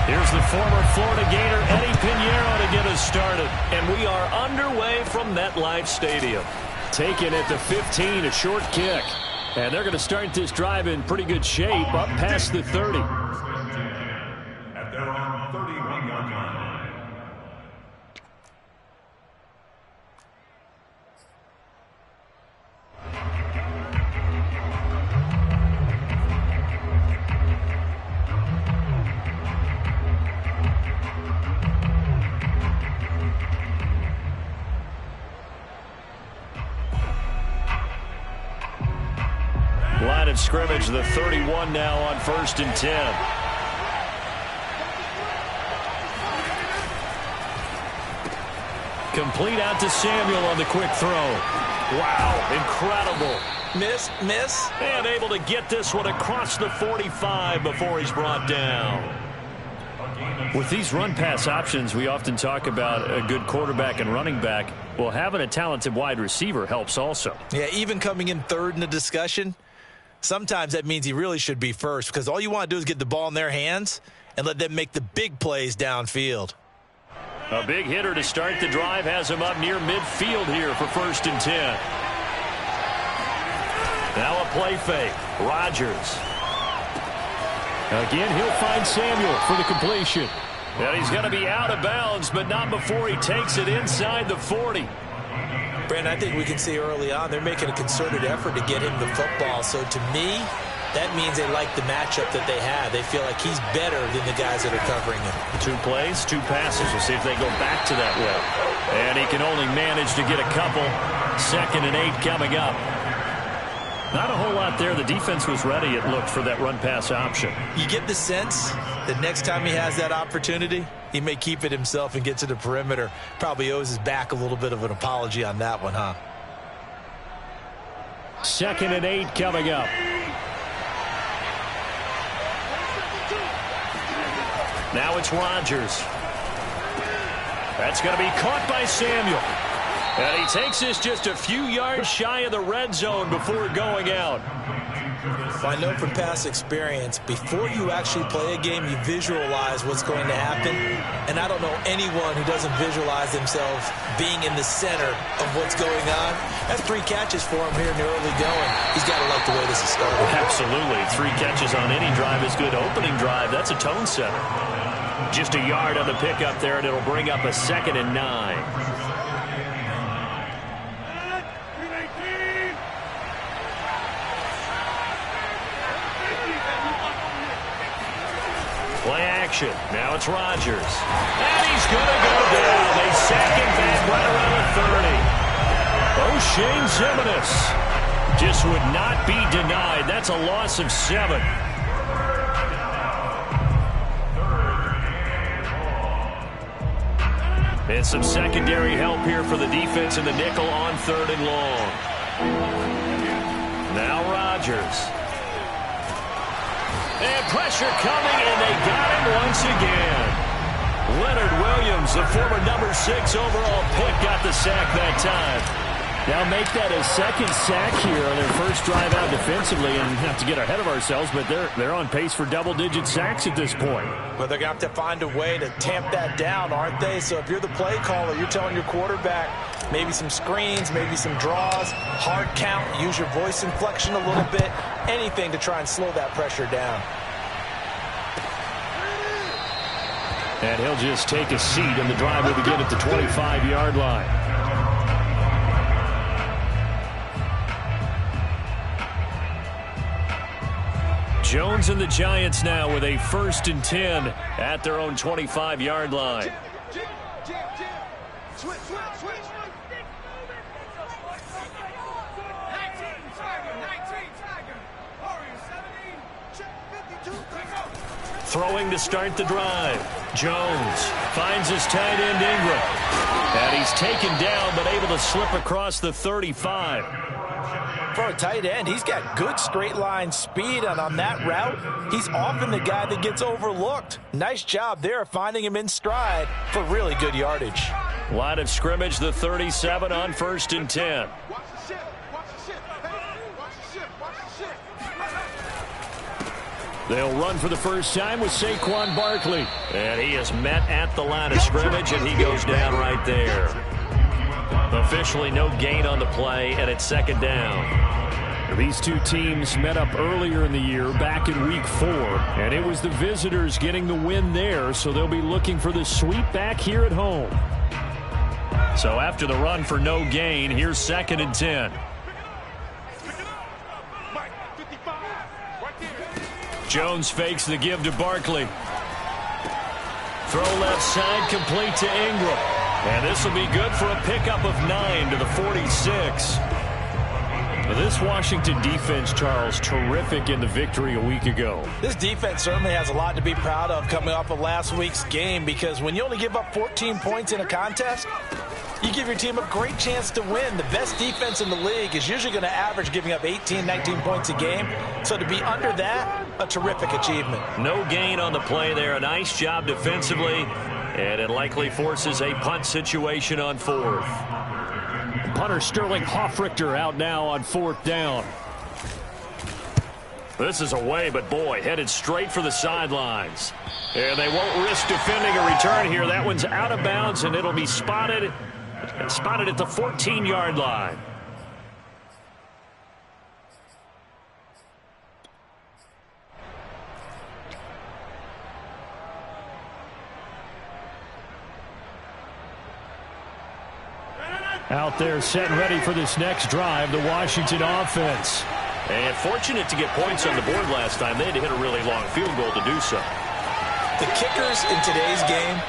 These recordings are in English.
Here's the former Florida Gator, Eddie Pinheiro, to get us started. And we are underway from MetLife Stadium. Taken at the 15, a short kick. And they're going to start this drive in pretty good shape, up past the 30. At their own 31-yard line. Line of scrimmage, the 31 now on 1st and 10. Complete out to Samuel on the quick throw. Wow, incredible. Miss. And able to get this one across the 45 before he's brought down. With these run-pass options, we often talk about a good quarterback and running back. Well, having a talented wide receiver helps also. Yeah, even coming in third in the discussion, sometimes that means he really should be first, because all you want to do is get the ball in their hands and let them make the big plays downfield. A big hitter to start the drive has him up near midfield here for 1st and 10. Now a play fake. Rodgers. Again, he'll find Samuel for the completion. And he's going to be out of bounds, but not before he takes it inside the 40. Brandon, I think we can see early on they're making a concerted effort to get him the football. So to me, that means they like the matchup that they have. They feel like he's better than the guys that are covering him. 2 plays, 2 passes. We'll see if they go back to that way. And he can only manage to get a couple. 2nd and 8 coming up. Not a whole lot there. The defense was ready, it looked, for that run-pass option. You get the sense that next time he has that opportunity, he may keep it himself and get to the perimeter. Probably owes his back a little bit of an apology on that one, huh? 2nd and 8 coming up. Now it's Rodgers. That's going to be caught by Samuel. And he takes this just a few yards shy of the red zone before going out. Well, I know from past experience, before you actually play a game, you visualize what's going to happen. And I don't know anyone who doesn't visualize themselves being in the center of what's going on. That's 3 catches for him here in the early going. He's got to like the way this is starting. Absolutely. 3 catches on any drive is good. Opening drive, that's a tone setter. Just a yard on the pickup there, and it'll bring up a 2nd and 9. Play action. Now it's Rodgers. And he's going to go down. They sack him back right around the 30. O'Shane Ximines just would not be denied. That's a loss of 7. And some secondary help here for the defense in the nickel on 3rd and long. Now Rodgers. And pressure coming, and they got him once again. Leonard Williams, the former number 6 overall pick, got the sack that time. Now make that a 2nd sack here on their first drive out defensively, and have to get ahead of ourselves, but they're on pace for double-digit sacks at this point. Well, they're going to have to find a way to tamp that down, aren't they? So if you're the play caller, you're telling your quarterback maybe some screens, maybe some draws, hard count, use your voice inflection a little bit, anything to try and slow that pressure down. And he'll just take a seat, and the drive will begin at the 25-yard line. Jones and the Giants now with a 1st and 10 at their own 25-yard line. Throwing to start the drive. Jones finds his tight end Ingram. And he's taken down but able to slip across the 35. For a tight end, he's got good straight line speed, and on that route, he's often the guy that gets overlooked. Nice job there finding him in stride for really good yardage. Line of scrimmage, the 37 on 1st and 10. They'll run for the first time with Saquon Barkley. And he is met at the line of scrimmage, and he goes down right there. Officially no gain on the play, and it's second down. These two teams met up earlier in the year, back in Week 4, and it was the visitors getting the win there, so they'll be looking for the sweep back here at home. So after the run for no gain, here's 2nd and 10. Jones fakes the give to Barkley. Throw left side, complete to Ingram. And this will be good for a pickup of 9 to the 46. This Washington defense, Charles, terrific in the victory a week ago. This defense certainly has a lot to be proud of coming off of last week's game, because when you only give up 14 points in a contest, you give your team a great chance to win. The best defense in the league is usually going to average giving up 18, 19 points a game. So to be under that, a terrific achievement. No gain on the play there. A nice job defensively. And it likely forces a punt situation on 4th. Punter Sterling Hoffrichter out now on 4th down. This is away, but boy, headed straight for the sidelines. And they won't risk defending a return here. That one's out of bounds, and it'll be spotted at the 14-yard line. Out there set and ready for this next drive, the Washington offense. And fortunate to get points on the board last time. They had to hit a really long field goal to do so. The kickers in today's game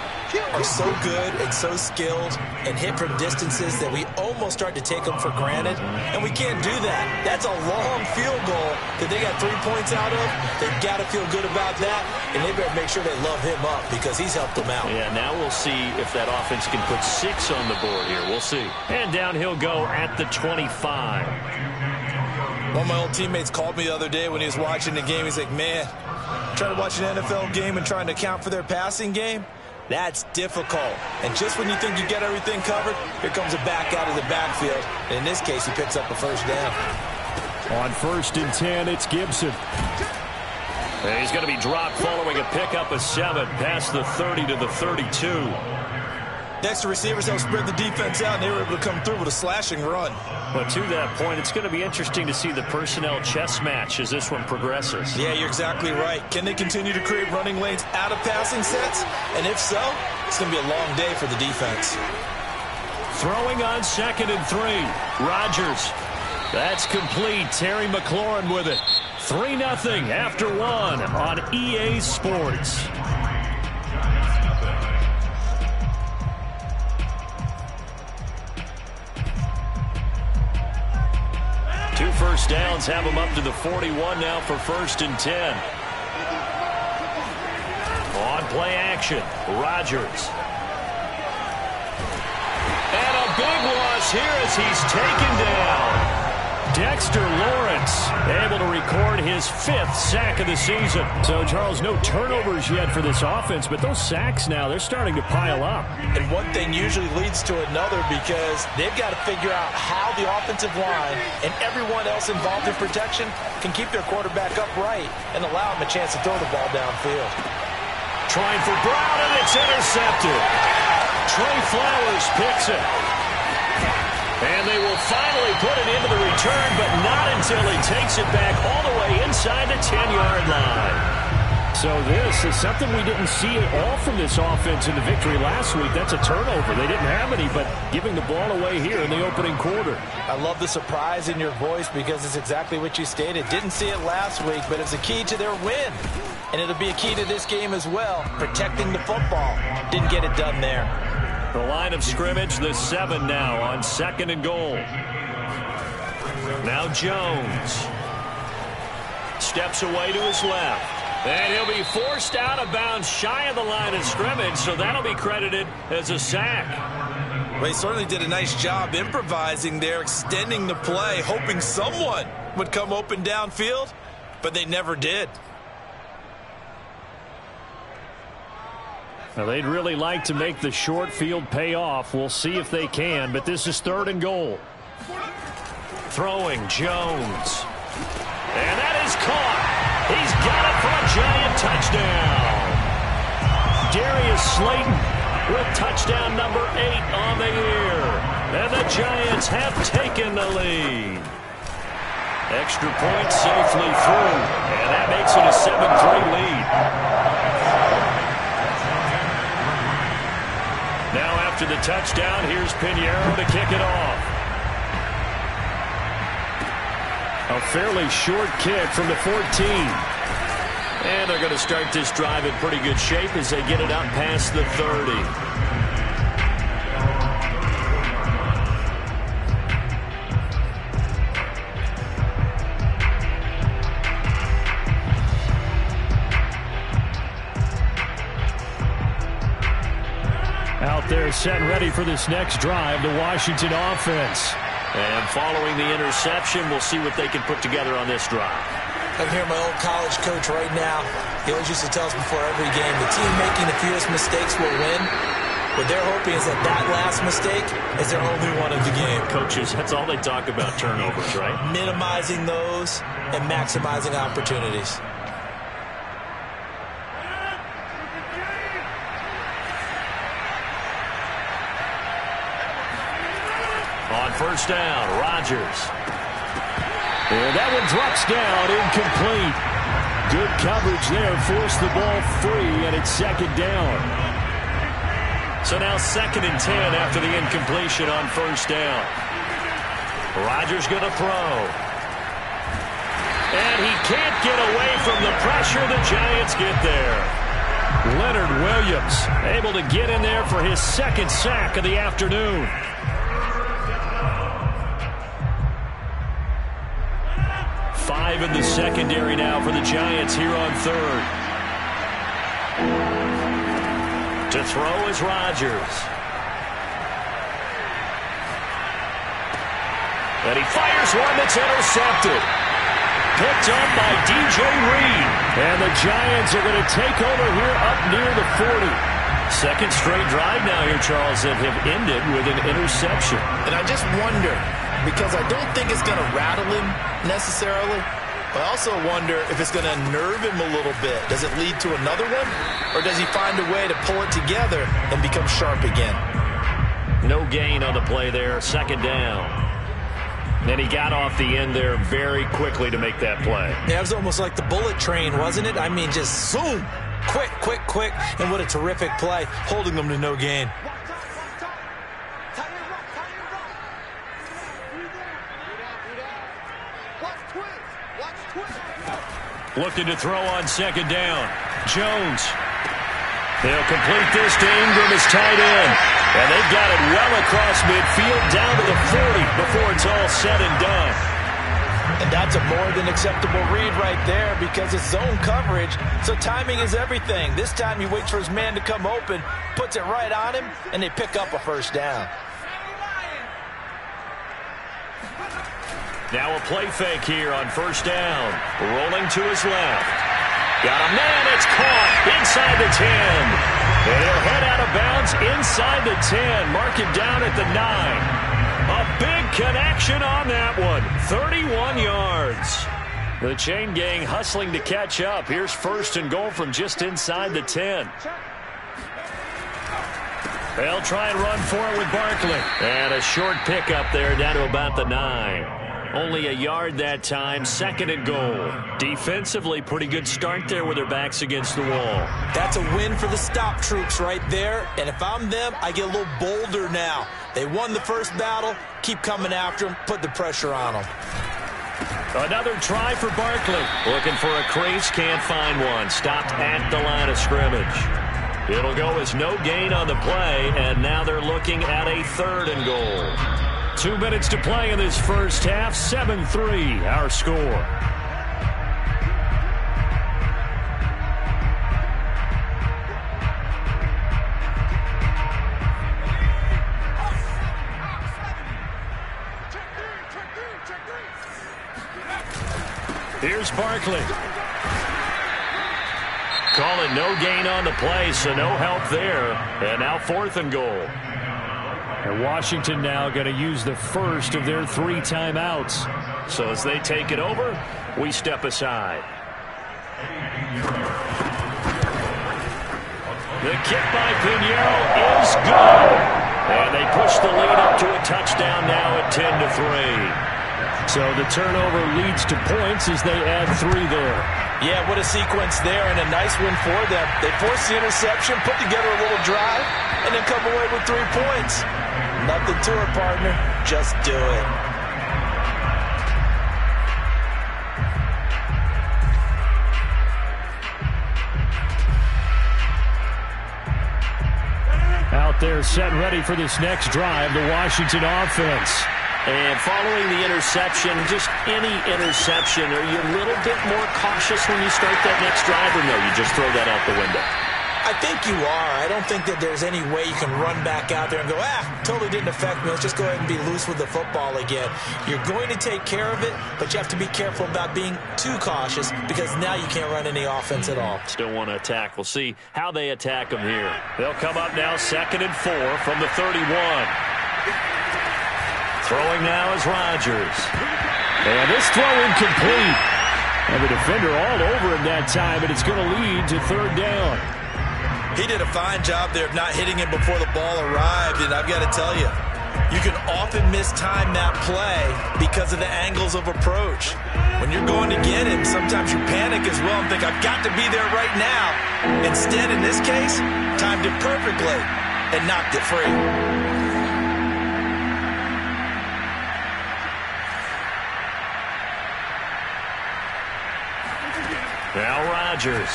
are so good and so skilled and hit from distances that we almost start to take them for granted, and we can't do that. That's a long field goal that they got 3 points out of. They've got to feel good about that, and they better make sure they love him up because he's helped them out. Yeah, now we'll see if that offense can put 6 on the board here. We'll see. And down he'll go at the 25. One of my old teammates called me the other day when he was watching the game. He's like, man, trying to watch an NFL game and trying to account for their passing game, that's difficult. And just when you think you get everything covered, here comes a back out of the backfield. And in this case, he picks up a first down. On 1st and 10, it's Gibson. And he's going to be dropped following a pickup of 7 past the 30 to the 32. Next, the receivers help spread the defense out, and they were able to come through with a slashing run. But to that point, it's going to be interesting to see the personnel chess match as this one progresses. Yeah, you're exactly right. Can they continue to create running lanes out of passing sets? And if so, it's going to be a long day for the defense. Throwing on 2nd and 3. Rodgers. That's complete. Terry McLaurin with it. 3-0 after 1 on EA Sports. 2 first downs have them up to the 41 now for 1st and 10. On play action, Rodgers. And a big loss here as he's taken down. Dexter Lawrence able to record his 5th sack of the season. So, Charles, no turnovers yet for this offense, but those sacks now, they're starting to pile up. And one thing usually leads to another because they've got to figure out how the offensive line and everyone else involved in protection can keep their quarterback upright and allow him a chance to throw the ball downfield. Trying for Brown, and it's intercepted. Trey Flowers picks it. And they will finally put it into the return, but not until he takes it back all the way inside the 10-yard line. So this is something we didn't see at all from this offense in the victory last week. That's a turnover. They didn't have any, but giving the ball away here in the opening quarter. I love the surprise in your voice because it's exactly what you stated. Didn't see it last week, but it's a key to their win. And it'll be a key to this game as well, protecting the football. Didn't get it done there. The line of scrimmage, the 7 now on 2nd and goal. Now Jones steps away to his left. And he'll be forced out of bounds shy of the line of scrimmage, so that'll be credited as a sack. Well, he certainly did a nice job improvising there, extending the play, hoping someone would come open downfield, but they never did. Now, they'd really like to make the short field pay off. We'll see if they can, but this is 3rd and goal. Throwing Jones. And that is caught. He's got it for a giant touchdown. Darius Slayton with touchdown number 8 on the year. And the Giants have taken the lead. Extra point safely through. And that makes it a 7-3 lead. Now after the touchdown, here's Pinheiro to kick it off. A fairly short kick from the 14. And they're going to start this drive in pretty good shape as they get it out past the 30. Out there set and ready for this next drive, the Washington offense. And following the interception, we'll see what they can put together on this drive. I can hear my old college coach right now. He always used to tell us before every game, the team making the fewest mistakes will win. What they're hoping is that that last mistake is their only one of the game. Coaches, that's all they talk about, turnovers, right? Minimizing those and maximizing opportunities. On first down, Rodgers. And that one drops down, incomplete. Good coverage there, forced the ball free, and it's second down. So now 2nd and 10 after the incompletion on first down. Rodgers going to throw. And he can't get away from the pressure. The Giants get there. Leonard Williams able to get in there for his 2nd sack of the afternoon. Five in the secondary now for the Giants here on 3rd. To throw is Rodgers. And he fires one that's intercepted. Picked up by DJ Reed. And the Giants are going to take over here up near the 40. 2nd straight drive now here, Charles, that have ended with an interception. And I just wonder, because I don't think it's going to rattle him necessarily. I also wonder if it's going to nerve him a little bit. Does it lead to another one? Or does he find a way to pull it together and become sharp again? No gain on the play there. 2nd down. And he got off the end there very quickly to make that play. Yeah, it was almost like the bullet train, wasn't it? I mean, just zoom. Quick, quick, quick. And what a terrific play, holding them to no gain. Looking to throw on 2nd down. Jones. They'll complete this to Ingram as tight end. And they've got it well across midfield down to the 40 before it's all said and done. And that's a more than acceptable read right there because it's zone coverage, so timing is everything. This time he waits for his man to come open, puts it right on him, and they pick up a first down. Now a play fake here on first down. Rolling to his left. Got a man, it's caught inside the 10. And he'll head out of bounds inside the 10. Mark him down at the 9. A big connection on that one. 31 yards. The chain gang hustling to catch up. Here's 1st and goal from just inside the 10. They'll try and run for it with Barkley. And a short pickup there down to about the 9. Only a yard that time, 2nd and goal. Defensively, pretty good start there with their backs against the wall. That's a win for the stop troops right there. And if I'm them, I get a little bolder now. They won the first battle. Keep coming after them. Put the pressure on them. Another try for Barkley. Looking for a crease, can't find one. Stopped at the line of scrimmage. It'll go as no gain on the play, and now they're looking at a 3rd and goal. 2 minutes to play in this first half. 7-3, our score. Here's Barkley. Calling no gain on the play, so no help there. And now 4th and goal. And Washington now going to use the first of their 3 timeouts. So as they take it over, we step aside. The kick by Pinheiro is good. And they push the lead up to a touchdown now at 10-3. So the turnover leads to points as they add 3 there. Yeah, what a sequence there, and a nice win for them. They force the interception, put together a little drive, and then come away with 3 points. Nothing to it, partner. Just do it. Out there set ready for this next drive, the Washington offense. And following the interception, just any interception, are you a little bit more cautious when you start that next drive, or no, you just throw that out the window? I think you are. I don't think that there's any way you can run back out there and go, totally didn't affect me. Let's just go ahead and be loose with the football again. You're going to take care of it, but you have to be careful about being too cautious because now you can't run any offense at all. Still want to attack. We'll see how they attack them here. They'll come up now 2nd and 4 from the 31. Throwing now is Rodgers. And this throw incomplete. And the defender all over him that time, and it's going to lead to 3rd down. He did a fine job there of not hitting him before the ball arrived, and I've got to tell you, you can often mistime that play because of the angles of approach. When you're going to get him, sometimes you panic as well and think, I've got to be there right now. Instead, in this case, timed it perfectly and knocked it free. Now Rodgers.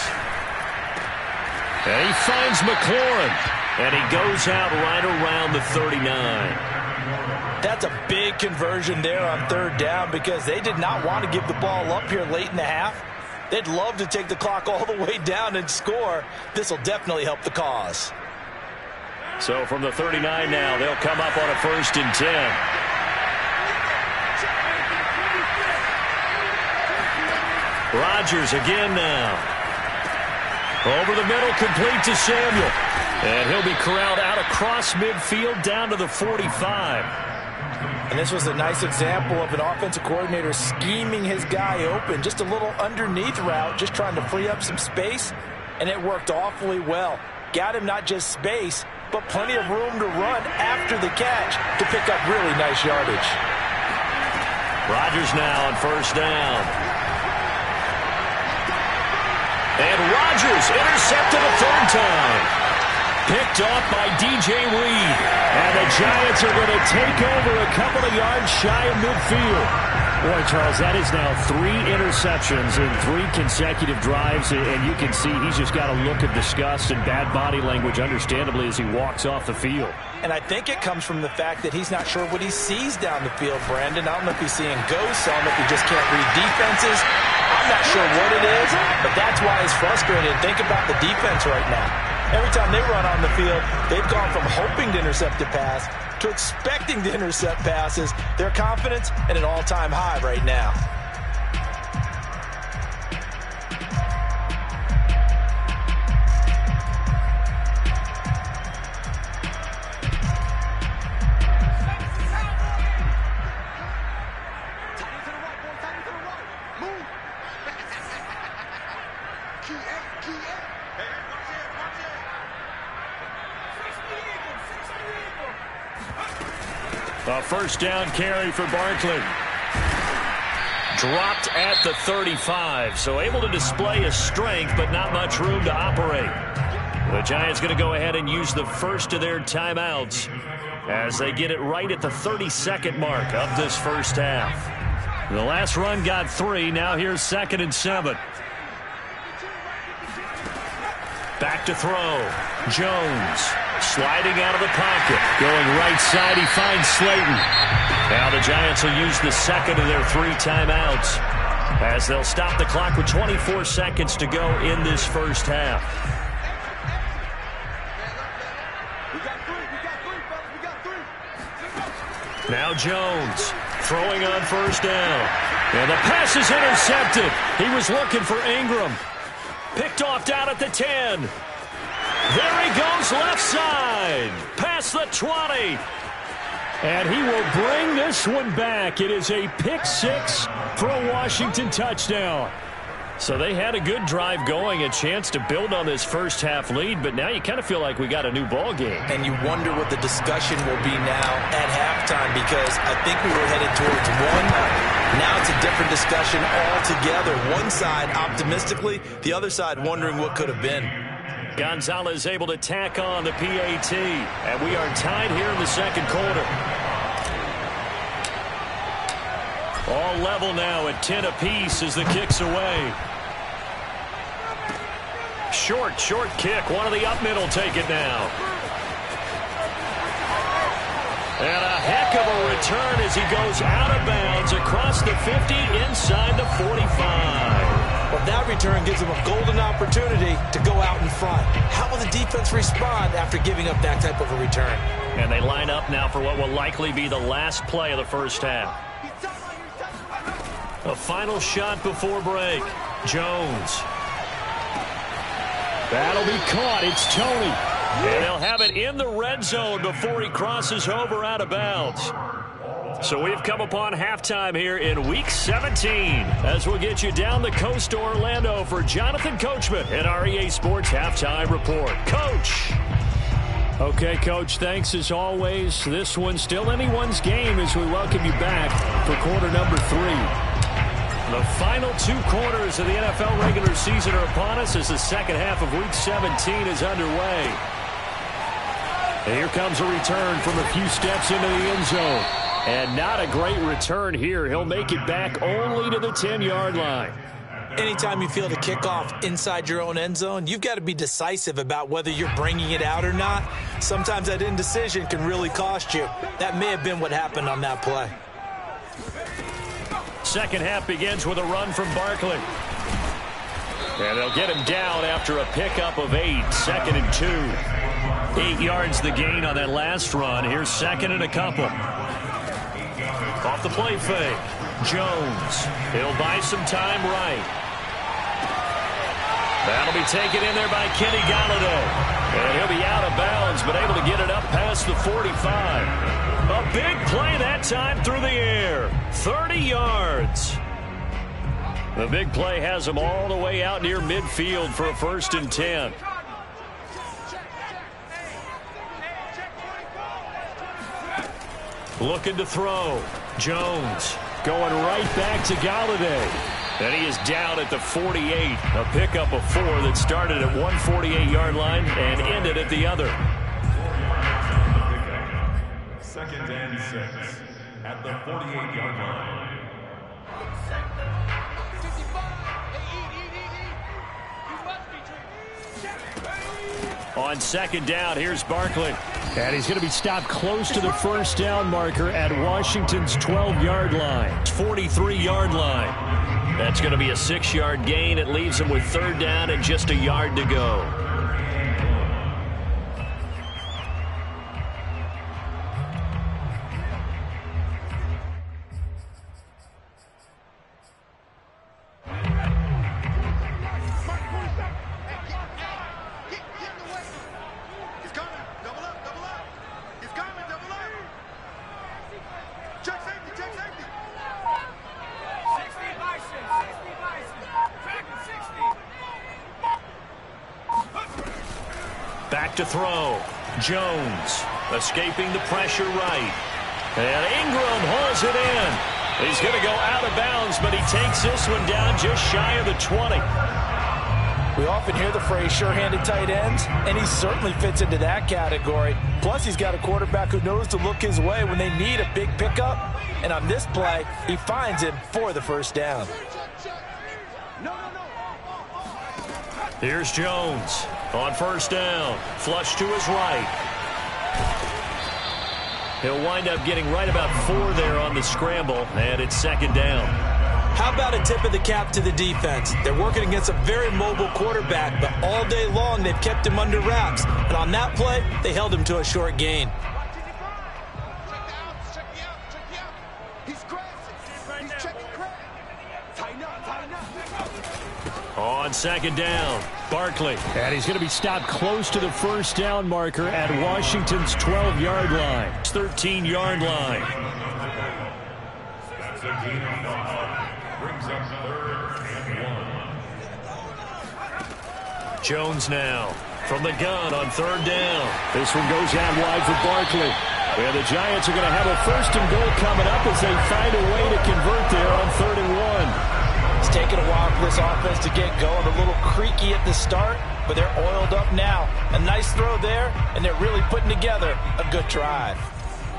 And he finds McLaurin. And he goes out right around the 39. That's a big conversion there on 3rd down because they did not want to give the ball up here late in the half. They'd love to take the clock all the way down and score. This will definitely help the cause. So from the 39 now, they'll come up on a 1st and 10. Rodgers again now. Over the middle, complete to Samuel. And he'll be corralled out across midfield down to the 45. And this was a nice example of an offensive coordinator scheming his guy open. Just a little underneath route, just trying to free up some space. And it worked awfully well. Got him not just space, but plenty of room to run after the catch to pick up really nice yardage. Rodgers now on 1st down. And Rodgers intercepted a 3rd time. Picked off by DJ Reed. And the Giants are going to take over a couple of yards shy of midfield. Boy, Charles, that is now 3 interceptions in 3 consecutive drives. And you can see he's just got a look of disgust and bad body language, understandably, as he walks off the field. And I think it comes from the fact that he's not sure what he sees down the field, Brandon. I don't know if he's seeing ghosts. I don't know if he just can't read defenses. I'm not sure what it is, but that's why he's frustrated. Think about the defense right now. Every time they run on the field, they've gone from hoping to intercept a pass to expecting to intercept passes. Their confidence at an all-time high right now. A 1st down carry for Barkley. Dropped at the 35, so able to display his strength, but not much room to operate. The Giants going to go ahead and use the first of their timeouts as they get it right at the 32nd mark of this 1st half. The last run got 3. Now here's 2nd and 7. Back to throw. Jones sliding out of the pocket. Going right side, he finds Slayton. Now the Giants will use the 2nd of their 3 timeouts as they'll stop the clock with 24 seconds to go in this 1st half. Now Jones throwing on 1st down. And the pass is intercepted. He was looking for Ingram. Picked off down at the 10. There he goes left side. Past the 20. And he will bring this one back. It is a pick 6 for a Washington touchdown. So they had a good drive going, a chance to build on this first half lead, but now you kind of feel like we got a new ball game. And you wonder what the discussion will be now at halftime, because I think we were headed towards one. Now it's a different discussion altogether. One side optimistically, the other side wondering what could have been. Gonzalez able to tack on the PAT, and we are tied here in the second quarter. All level now at 10 apiece as the kick's away. Short kick. One of the up middle take it now. And a heck of a return as he goes out of bounds across the 50 inside the 45. Well, that return gives him a golden opportunity to go out in front. How will the defense respond after giving up that type of a return? And they line up now for what will likely be the last play of the first half. A final shot before break. Jones. That'll be caught. It's Tony. And they'll have it in the red zone before he crosses over out of bounds. So we've come upon halftime here in Week 17 as we'll get you down the coast to Orlando for Jonathan Coachman at our EA Sports Halftime Report. Coach. Okay, Coach, thanks as always. This one's still anyone's game as we welcome you back for quarter number 3. The final 2 quarters of the NFL regular season are upon us as the second half of Week 17 is underway. And here comes a return from a few steps into the end zone. And not a great return here. He'll make it back only to the 10-yard line. Anytime you feel the kickoff inside your own end zone, you've got to be decisive about whether you're bringing it out or not. Sometimes that indecision can really cost you. That may have been what happened on that play. Second half begins with a run from Barkley. And they'll get him down after a pickup of 8. 2nd and 2. 8 yards the gain on that last run. Here's 2nd and a couple. Off the play fake. Jones. He'll buy some time right. That'll be taken in there by Kenny Golladay. And he'll be out of bounds, but able to get it up past the 45. A big play that time through the air. 30 yards. The big play has him all the way out near midfield for a 1st and 10. Looking to throw. Jones going right back to Golladay. And he is down at the 48. A pickup of 4 that started at 148-yard line and ended at the other. 2nd and 6 at the 48-yard line. On 2nd down, here's Barkley. And he's going to be stopped close to the 1st down marker at Washington's 12-yard line. 43-yard line. That's going to be a 6-yard gain. It leaves him with 3rd down and just a yard to go. Back to throw. Jones escaping the pressure right. And Ingram hauls it in. He's going to go out of bounds, but he takes this one down just shy of the 20. We often hear the phrase sure-handed tight ends, and he certainly fits into that category. Plus, he's got a quarterback who knows to look his way when they need a big pickup. And on this play, he finds him for the 1st down. Here's Jones on 1st down. Flush to his right. He'll wind up getting right about 4 there on the scramble, and it's 2nd down. How about a tip of the cap to the defense? They're working against a very mobile quarterback, but all day long they've kept him under wraps. And on that play, they held him to a short gain. On 2nd down, Barkley. And he's going to be stopped close to the 1st down marker at Washington's 12-yard line. 13-yard line. That's a gain of 5. Brings up 3rd and 1. Jones now from the gun on third down. This one goes out wide for Barkley. And the Giants are going to have a first and goal coming up as they find a way to convert there on 3rd and 1. It's taken a while for this offense to get going. A little creaky at the start, but they're oiled up now. A nice throw there, and they're really putting together a good drive.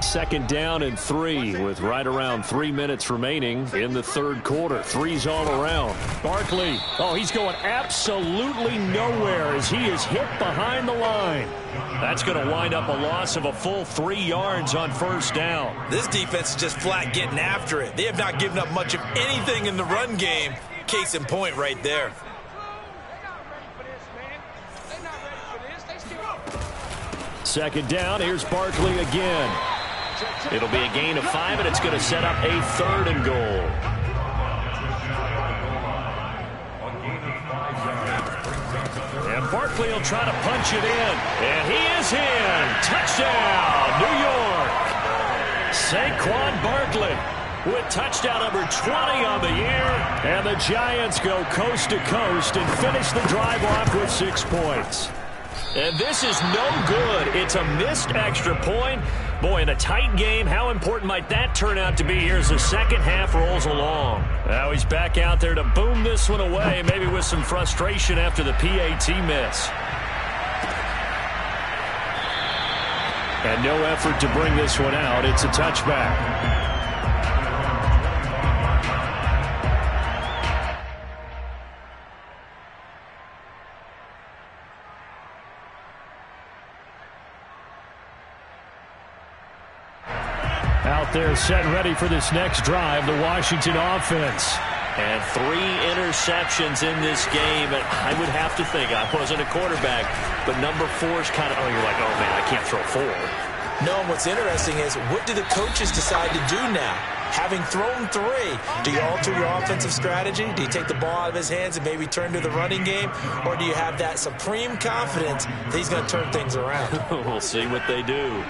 2nd down and 3 with right around 3 minutes remaining in the 3rd quarter. 3's all around. Barkley, oh, he's going absolutely nowhere as he is hit behind the line. That's going to wind up a loss of a full 3 yards on 1st down. This defense is just flat getting after it. They have not given up much of anything in the run game. Case in point right there. 2nd down, here's Barkley again. It'll be a gain of 5, and it's going to set up a 3rd and goal. And Barkley will try to punch it in. And he is in. Touchdown, New York. Saquon Barkley with touchdown number 20 on the year. And the Giants go coast to coast and finish the drive off with 6 points. And this is no good. It's a missed extra point. Boy, in a tight game, how important might that turn out to be here as the second half rolls along? Now he's back out there to boom this one away, maybe with some frustration after the PAT miss. And no effort to bring this one out. It's a touchback. Out there set and ready for this next drive, the Washington offense. And 3 interceptions in this game. And I would have to think, I wasn't a quarterback, but number 4 is kind of, oh, you're like, oh, man, I can't throw 4. No, and what's interesting is, what do the coaches decide to do now? Having thrown 3, do you alter your offensive strategy? Do you take the ball out of his hands and maybe turn to the running game? Or do you have that supreme confidence that he's going to turn things around? We'll see what they do.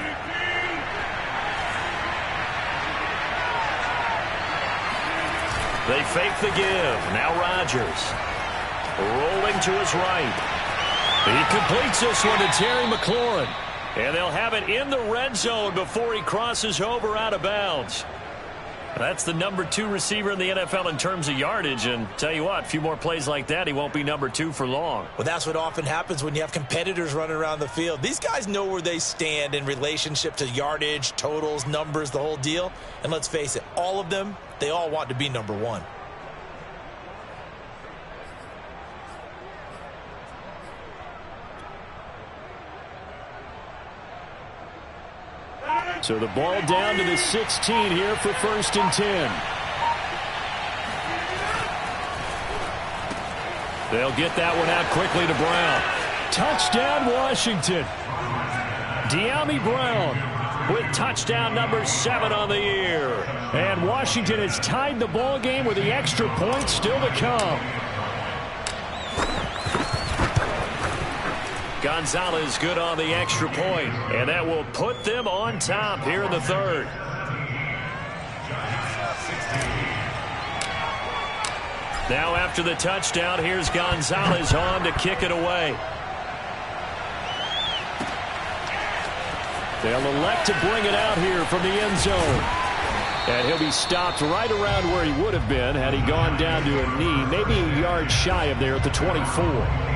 They fake the give. Now Rodgers. Rolling to his right. He completes this one to Terry McLaurin. And they'll have it in the red zone before he crosses over out of bounds. That's the number 2 receiver in the NFL in terms of yardage. And tell you what, a few more plays like that, he won't be number 2 for long. Well, that's what often happens when you have competitors running around the field. These guys know where they stand in relationship to yardage, totals, numbers, the whole deal. And let's face it, all of them, they all want to be number 1. So the ball down to the 16 here for 1st and 10. They'll get that one out quickly to Brown. Touchdown, Washington. De'Ami Brown with touchdown number 7 on the year. And Washington has tied the ball game with the extra point still to come. Gonzalez good on the extra point, and that will put them on top here in the 3rd. Now after the touchdown, here's Gonzalez on to kick it away. They'll elect to bring it out here from the end zone. And he'll be stopped right around where he would have been had he gone down to a knee, maybe a yard shy of there at the 24.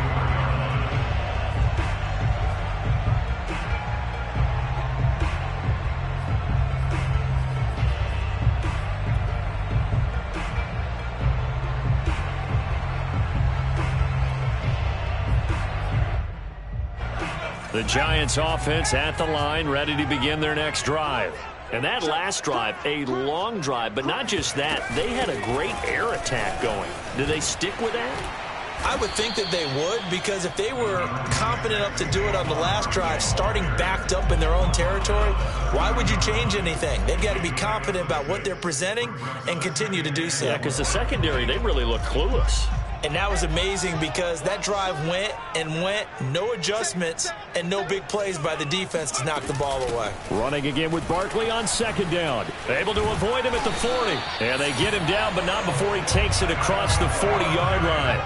The Giants offense at the line, ready to begin their next drive. And that last drive, a long drive, but not just that. They had a great air attack going. Do they stick with that? I would think that they would, because if they were confident enough to do it on the last drive, starting backed up in their own territory, why would you change anything? They've got to be confident about what they're presenting and continue to do so. Yeah, because the secondary, they really looked clueless. And that was amazing because that drive went and went, no adjustments, and no big plays by the defense to knock the ball away. Running again with Barkley on 2nd down. Able to avoid him at the 40. And they get him down, but not before he takes it across the 40-yard line.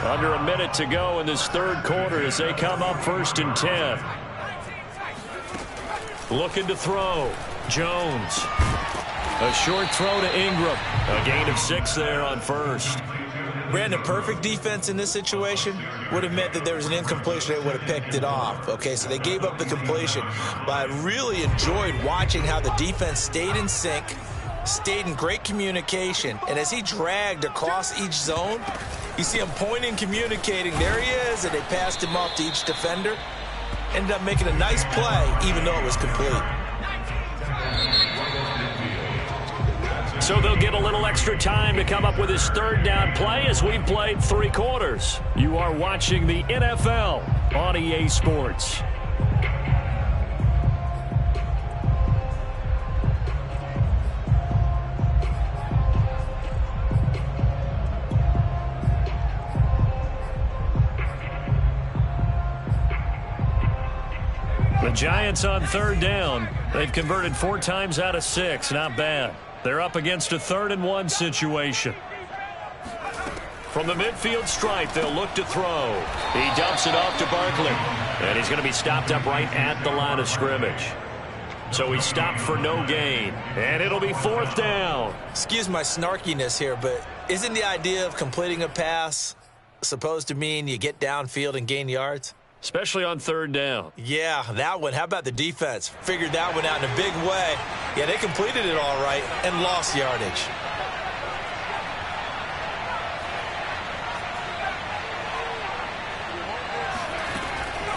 Under a minute to go in this third quarter as they come up 1st and 10. Looking to throw. Jones. A short throw to Ingram. A gain of 6 there on first. Brandon, perfect defense in this situation would have meant that there was an incompletion. They would have picked it off. Okay, so they gave up the completion. But I really enjoyed watching how the defense stayed in sync, stayed in great communication. And as he dragged across each zone, you see him pointing, communicating. There he is, and they passed him off to each defender. Ended up making a nice play, even though it was complete. So they'll get a little extra time to come up with his third down play as we've played 3 quarters. You are watching the NFL on EA Sports. The Giants on 3rd down. They've converted 4 times out of 6. Not bad. They're up against a 3rd and 1 situation. From the midfield stripe, they'll look to throw. He dumps it off to Barkley. And he's going to be stopped up right at the line of scrimmage. So he's stopped for no gain. And it'll be 4th down. Excuse my snarkiness here, but isn't the idea of completing a pass supposed to mean you get downfield and gain yards? Especially on 3rd down. Yeah, that one. How about the defense? Figured that one out in a big way. Yeah, they completed it all right and lost yardage.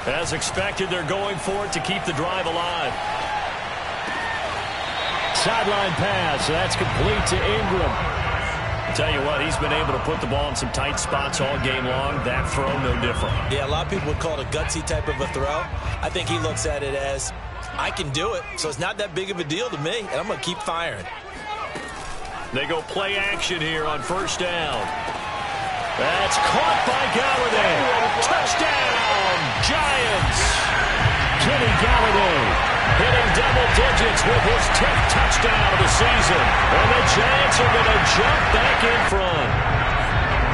As expected, they're going for it to keep the drive alive. Sideline pass. That's complete to Ingram. Tell you what, he's been able to put the ball in some tight spots all game long. That throw, no different. Yeah, a lot of people would call it a gutsy type of a throw. I think he looks at it as, I can do it, so it's not that big of a deal to me, and I'm going to keep firing. They go play action here on 1st down. That's caught by Galladay. Touchdown, Giants. Kenny Galladay hitting double digits with his 10th touchdown of the season. And the Giants are going to jump back in front.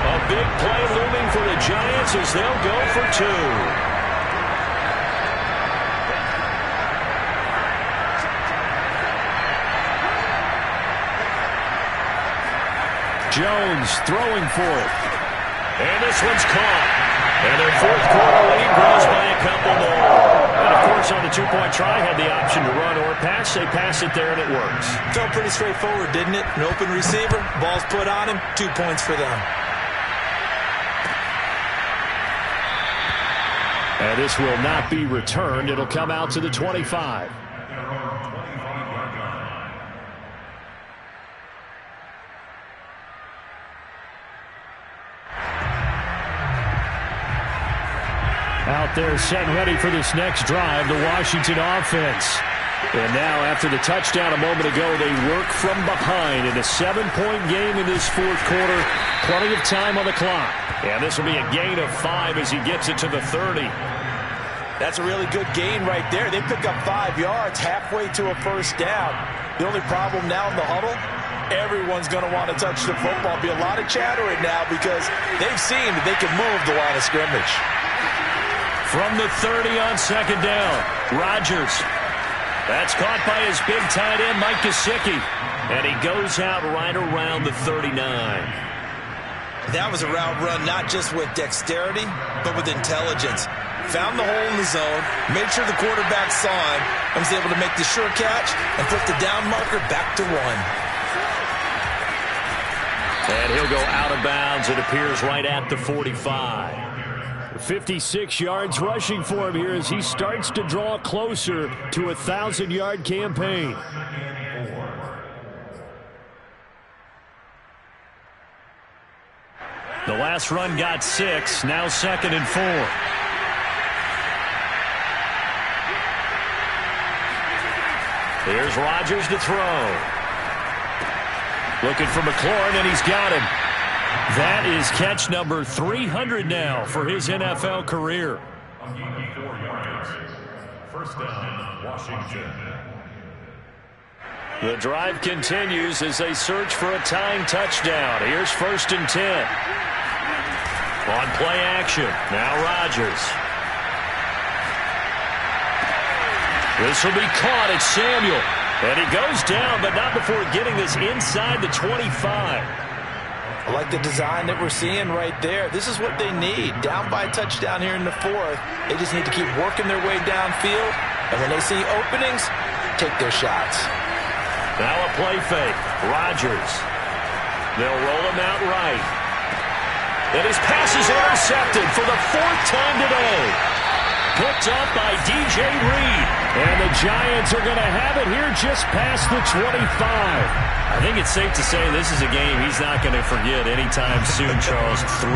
A big play looming for the Giants as they'll go for 2. Jones throwing for it. And this one's caught. And their 4th quarter lead grows by a couple more. And, of course, on the 2-point try, had the option to run or pass. They pass it there, and it works. Felt pretty straightforward, didn't it? An open receiver, ball's put on him, 2 points for them. And this will not be returned. It'll come out to the 25. Out there set and ready for this next drive, the Washington offense. And now after the touchdown a moment ago, they work from behind in a 7-point game in this 4th quarter. Plenty of time on the clock. And this will be a gain of 5 as he gets it to the 30. That's a really good gain right there. They pick up 5 yards halfway to a 1st down. The only problem now in the huddle, everyone's going to want to touch the football. Be a lot of chatter right now because they've seen that they can move the line of scrimmage. From the 30 on 2nd down, Rodgers. That's caught by his big tight end, Mike Gesicki. And he goes out right around the 39. That was a route run not just with dexterity, but with intelligence. Found the hole in the zone, made sure the quarterback saw him, and was able to make the sure catch and put the down marker back to 1. And he'll go out of bounds. It appears right at the 45. 56 yards rushing for him here as he starts to draw closer to a 1,000-yard campaign. The last run got 6, now 2nd and 4. Here's Rodgers to throw. Looking for McLaurin, and he's got him. That is catch number 300 now for his NFL career. A gain of 4 yards. 1st down, Washington. The drive continues as they search for a tying touchdown. Here's 1st and 10. On play action, now Rodgers. This will be caught. It's Samuel. And he goes down, but not before getting this inside the 25. I like the design that we're seeing right there. This is what they need. Down by a touchdown here in the fourth. They just need to keep working their way downfield. And when they see openings, take their shots. Now a play fake. Rodgers. They'll roll him out right. And his pass is intercepted for the fourth time today. Picked up by DJ Reed. And the Giants are going to have it here just past the 25. I think it's safe to say this is a game he's not going to forget anytime soon, Charles. 3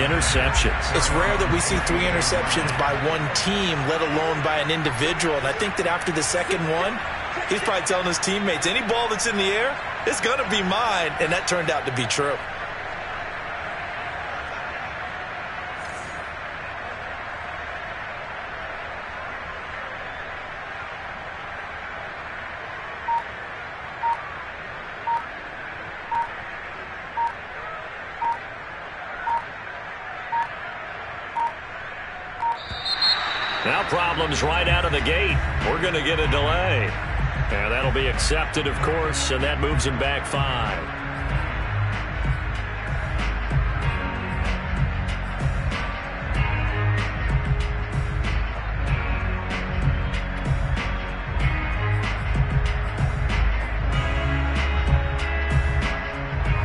interceptions. It's rare that we see 3 interceptions by one team, let alone by an individual. And I think that after the second one, he's probably telling his teammates, any ball that's in the air, it's going to be mine. And that turned out to be true. Now problems right out of the gate. We're going to get a delay. And that'll be accepted, of course, and that moves him back 5.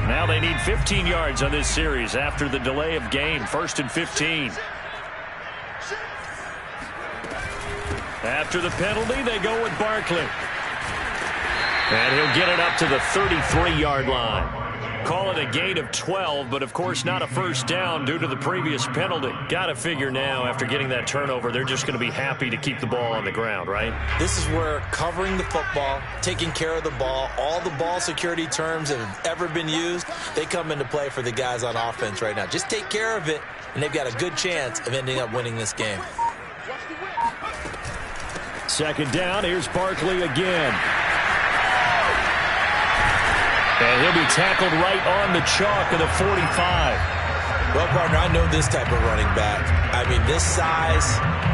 Now they need 15 yards on this series after the delay of game. 1st and 15. After the penalty, they go with Barkley. And he'll get it up to the 33-yard line. Call it a gain of 12, but of course not a first down due to the previous penalty. Got to figure now, after getting that turnover, they're just going to be happy to keep the ball on the ground, right? This is where covering the football, taking care of the ball, all the ball security terms that have ever been used, they come into play for the guys on offense right now. Just take care of it, and they've got a good chance of ending up winning this game. Second down, here's Barkley again. And he'll be tackled right on the chalk of the 45. Well, partner, I know this type of running back. I mean, this size,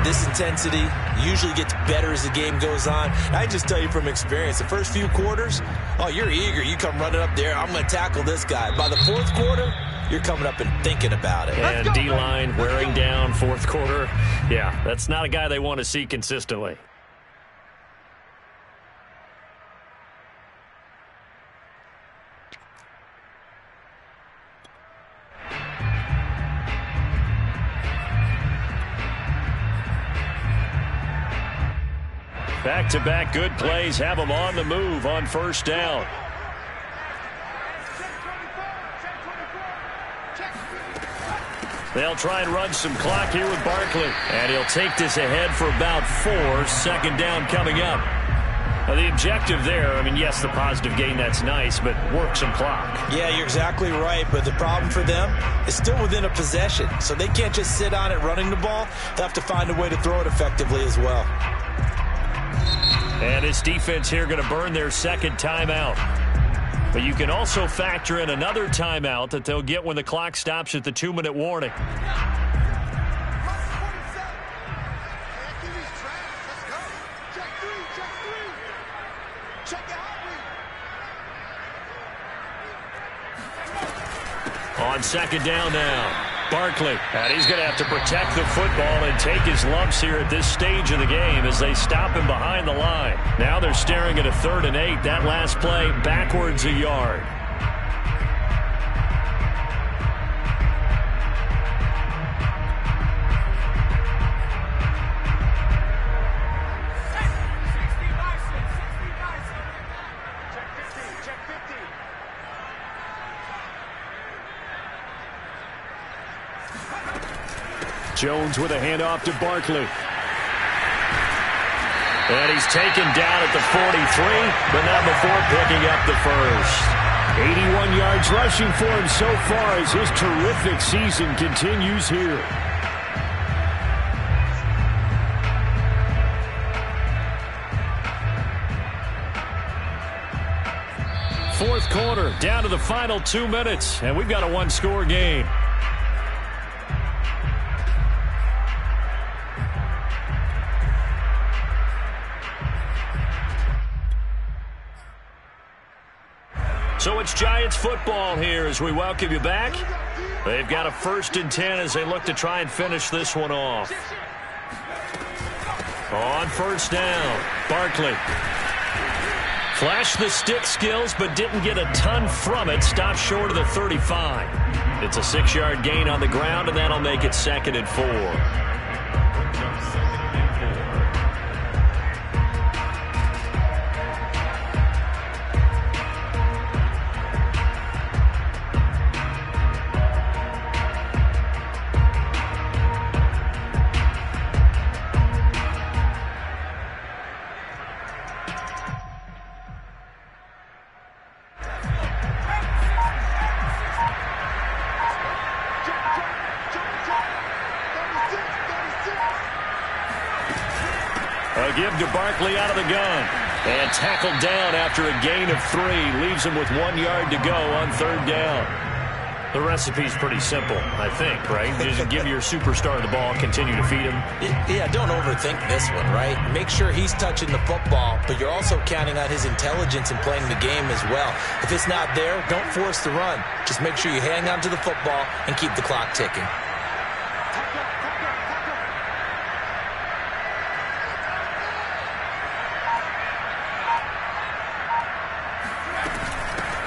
this intensity usually gets better as the game goes on. I just tell you from experience, the first few quarters, oh, you're eager. You come running up there, I'm going to tackle this guy. By the fourth quarter, you're coming up and thinking about it. And D-line wearing down fourth quarter. Yeah, that's not a guy they want to see consistently. Back-to-back good plays have them on the move on first down. They'll try and run some clock here with Barkley. And he'll take this ahead for about 4. Second down coming up. Now, the objective there, I mean, yes, the positive gain, that's nice, but work some clock. Yeah, you're exactly right, but the problem for them is still within a possession. So they can't just sit on it running the ball. They'll have to find a way to throw it effectively as well. And this defense here going to burn their second timeout. But you can also factor in another timeout that they'll get when the clock stops at the 2-minute warning. On second down now. Barkley, and he's going to have to protect the football and take his lumps here at this stage of the game as they stop him behind the line. Now they're staring at a 3rd and 8. That last play backwards a yard. Jones with a handoff to Barkley. And he's taken down at the 43, but not before picking up the first. 81 yards rushing for him so far as his terrific season continues here. Fourth quarter, down to the final 2 minutes, and we've got a 1-score game. So it's Giants football here as we welcome you back. They've got a 1st and 10 as they look to try and finish this one off. On 1st down, Barkley. Flashed the stick skills, but didn't get a ton from it. Stopped short of the 35. It's a 6-yard gain on the ground, and that'll make it 2nd and 4. A give to Barkley out of the gun. And tackled down after a gain of 3. Leaves him with 1 yard to go on 3rd down. The recipe's pretty simple, I think, right? Just give your superstar the ball, continue to feed him. Yeah, don't overthink this one, right? Make sure he's touching the football, but you're also counting on his intelligence in playing the game as well. If it's not there, don't force the run. Just make sure you hang on to the football and keep the clock ticking.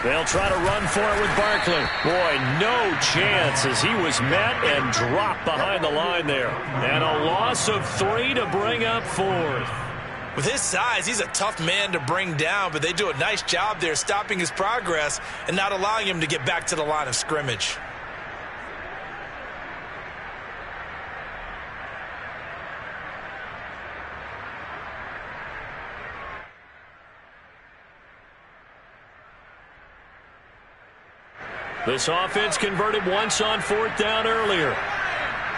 They'll try to run for it with Barkley. Boy, no chance as he was met and dropped behind the line there. And a loss of 3 to bring up 4th. With his size, he's a tough man to bring down, but they do a nice job there stopping his progress and not allowing him to get back to the line of scrimmage. This offense converted once on 4th down earlier.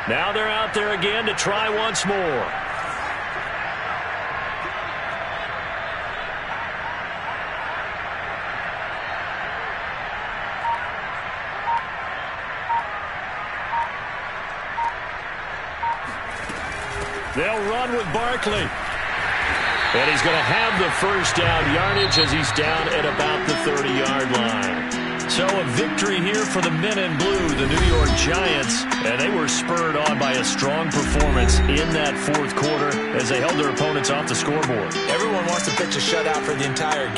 Now they're out there again to try once more. They'll run with Barkley. And he's going to have the 1st down yardage as he's down at about the 30-yard line. So a victory here for the men in blue, the New York Giants, and they were spurred on by a strong performance in that 4th quarter as they held their opponents off the scoreboard. Everyone wants to pitch a shutout for the entire game.